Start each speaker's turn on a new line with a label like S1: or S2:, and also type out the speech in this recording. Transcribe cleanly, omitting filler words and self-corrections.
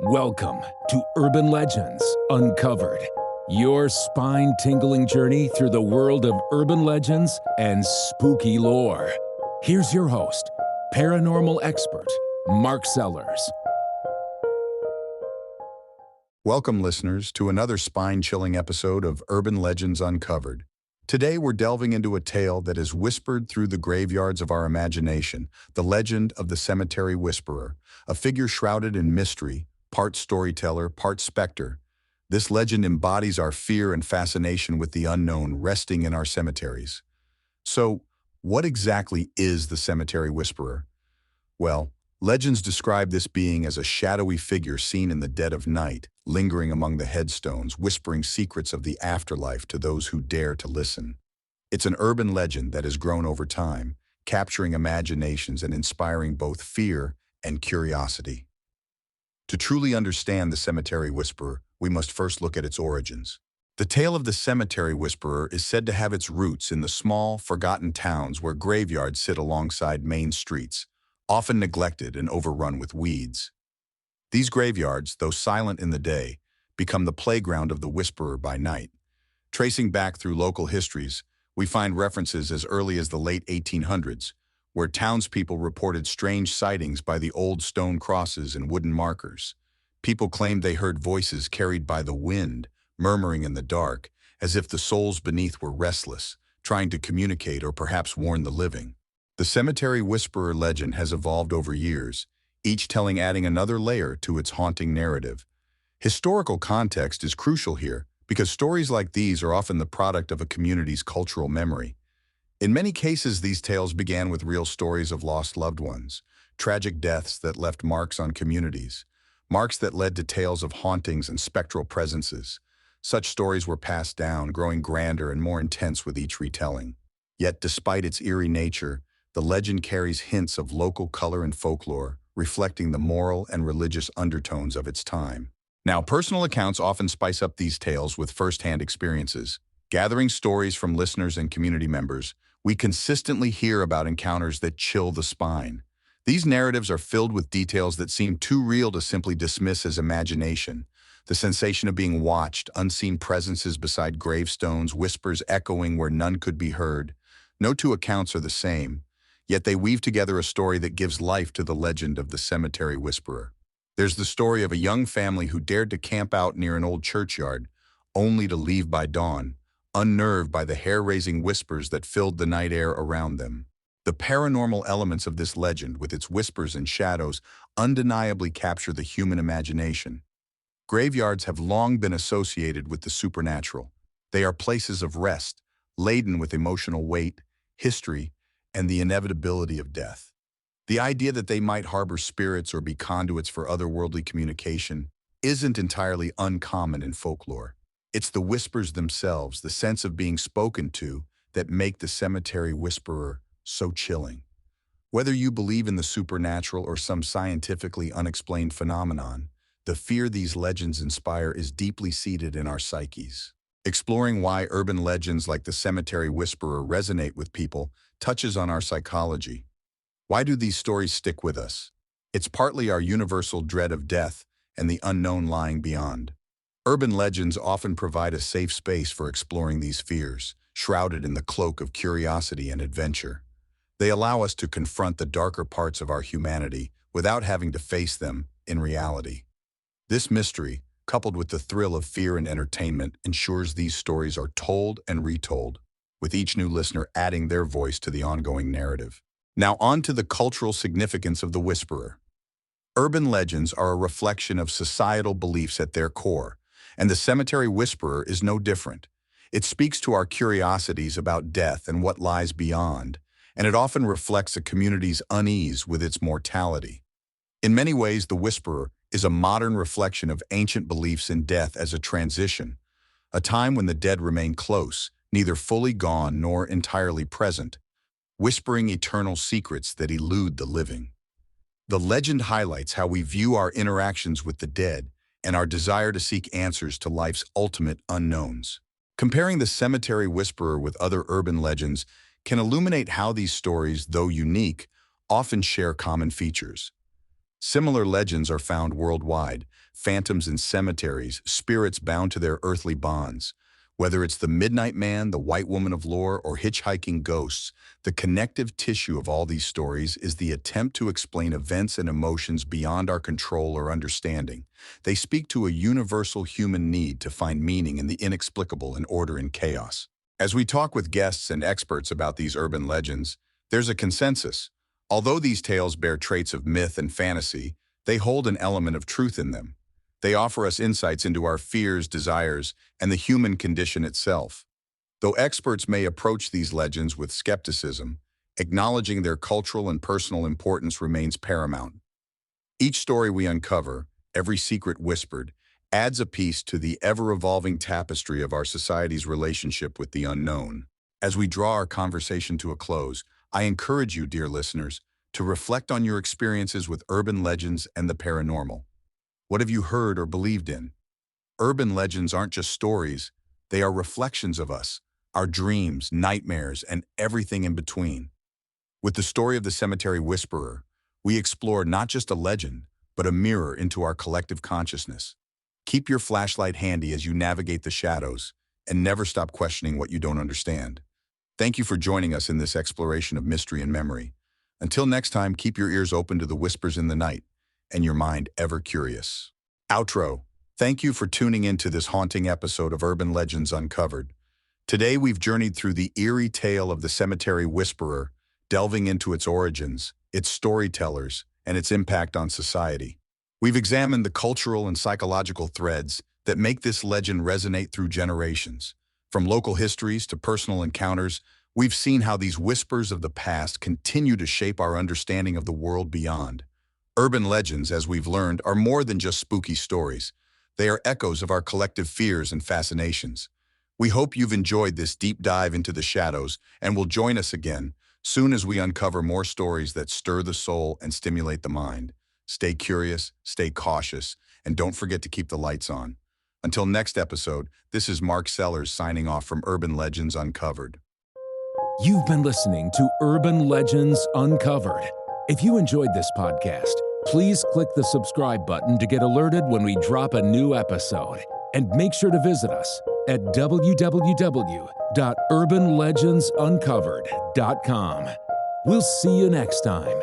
S1: Welcome to Urban Legends Uncovered, your spine-tingling journey through the world of urban legends and spooky lore. Here's your host, paranormal expert, Mark Sellers.
S2: Welcome, listeners, to another spine-chilling episode of Urban Legends Uncovered. Today, we're delving into a tale that is whispered through the graveyards of our imagination, the legend of the cemetery whisperer, a figure shrouded in mystery, part storyteller, part specter. This legend embodies our fear and fascination with the unknown resting in our cemeteries. So, what exactly is the cemetery whisperer? Well, legends describe this being as a shadowy figure seen in the dead of night, lingering among the headstones, whispering secrets of the afterlife to those who dare to listen. It's an urban legend that has grown over time, capturing imaginations and inspiring both fear and curiosity. To truly understand the cemetery whisperer, we must first look at its origins. The tale of the cemetery whisperer is said to have its roots in the small, forgotten towns where graveyards sit alongside main streets, often neglected and overrun with weeds. These graveyards, though silent in the day, become the playground of the whisperer by night. Tracing back through local histories, we find references as early as the late 1800s, where townspeople reported strange sightings by the old stone crosses and wooden markers. People claimed they heard voices carried by the wind, murmuring in the dark, as if the souls beneath were restless, trying to communicate or perhaps warn the living. The cemetery whisperer legend has evolved over years, each telling adding another layer to its haunting narrative. Historical context is crucial here, because stories like these are often the product of a community's cultural memory. In many cases, these tales began with real stories of lost loved ones, tragic deaths that left marks on communities, marks that led to tales of hauntings and spectral presences. Such stories were passed down, growing grander and more intense with each retelling. Yet, despite its eerie nature, the legend carries hints of local color and folklore, reflecting the moral and religious undertones of its time. Now, personal accounts often spice up these tales with first-hand experiences. Gathering stories from listeners and community members, we consistently hear about encounters that chill the spine. These narratives are filled with details that seem too real to simply dismiss as imagination. The sensation of being watched, unseen presences beside gravestones, whispers echoing where none could be heard. No two accounts are the same, yet they weave together a story that gives life to the legend of the cemetery whisperer. There's the story of a young family who dared to camp out near an old churchyard, only to leave by dawn, unnerved by the hair-raising whispers that filled the night air around them. The paranormal elements of this legend, with its whispers and shadows, undeniably capture the human imagination. Graveyards have long been associated with the supernatural. They are places of rest, laden with emotional weight, history, and the inevitability of death. The idea that they might harbor spirits or be conduits for otherworldly communication isn't entirely uncommon in folklore. It's the whispers themselves, the sense of being spoken to, that make the cemetery whisperer so chilling. Whether you believe in the supernatural or some scientifically unexplained phenomenon, the fear these legends inspire is deeply seated in our psyches. Exploring why urban legends like the cemetery whisperer resonate with people touches on our psychology. Why do these stories stick with us? It's partly our universal dread of death and the unknown lying beyond. Urban legends often provide a safe space for exploring these fears, shrouded in the cloak of curiosity and adventure. They allow us to confront the darker parts of our humanity without having to face them in reality. This mystery, coupled with the thrill of fear and entertainment, ensures these stories are told and retold, with each new listener adding their voice to the ongoing narrative. Now on to the cultural significance of the whisperer. Urban legends are a reflection of societal beliefs at their core, and the cemetery whisperer is no different. It speaks to our curiosities about death and what lies beyond, and it often reflects a community's unease with its mortality. In many ways, the whisperer is a modern reflection of ancient beliefs in death as a transition, a time when the dead remain close, neither fully gone nor entirely present, whispering eternal secrets that elude the living. The legend highlights how we view our interactions with the dead and our desire to seek answers to life's ultimate unknowns. Comparing the cemetery whisperer with other urban legends can illuminate how these stories, though unique, often share common features. Similar legends are found worldwide: phantoms in cemeteries, spirits bound to their earthly bonds. Whether it's the Midnight Man, the White Woman of Lore, or hitchhiking ghosts, the connective tissue of all these stories is the attempt to explain events and emotions beyond our control or understanding. They speak to a universal human need to find meaning in the inexplicable and order in chaos. As we talk with guests and experts about these urban legends, there's a consensus. Although these tales bear traits of myth and fantasy, they hold an element of truth in them. They offer us insights into our fears, desires, and the human condition itself. Though experts may approach these legends with skepticism, acknowledging their cultural and personal importance remains paramount. Each story we uncover, every secret whispered, adds a piece to the ever-evolving tapestry of our society's relationship with the unknown. As we draw our conversation to a close, I encourage you, dear listeners, to reflect on your experiences with urban legends and the paranormal. What have you heard or believed in? Urban legends aren't just stories, they are reflections of us, our dreams, nightmares, and everything in between. With the story of the cemetery whisperer, we explore not just a legend, but a mirror into our collective consciousness. Keep your flashlight handy as you navigate the shadows, and never stop questioning what you don't understand. Thank you for joining us in this exploration of mystery and memory. Until next time, keep your ears open to the whispers in the night, and your mind ever curious. Outro. Thank you for tuning in to this haunting episode of Urban Legends Uncovered. Today we've journeyed through the eerie tale of the cemetery whisperer, delving into its origins, its storytellers, and its impact on society. We've examined the cultural and psychological threads that make this legend resonate through generations. From local histories to personal encounters, we've seen how these whispers of the past continue to shape our understanding of the world beyond. Urban legends, as we've learned, are more than just spooky stories. They are echoes of our collective fears and fascinations. We hope you've enjoyed this deep dive into the shadows and will join us again soon as we uncover more stories that stir the soul and stimulate the mind. Stay curious, stay cautious, and don't forget to keep the lights on. Until next episode, this is Mark Sellers signing off from Urban Legends Uncovered.
S1: You've been listening to Urban Legends Uncovered. If you enjoyed this podcast, please click the subscribe button to get alerted when we drop a new episode. And make sure to visit us at www.urbanlegendsuncovered.com. We'll see you next time.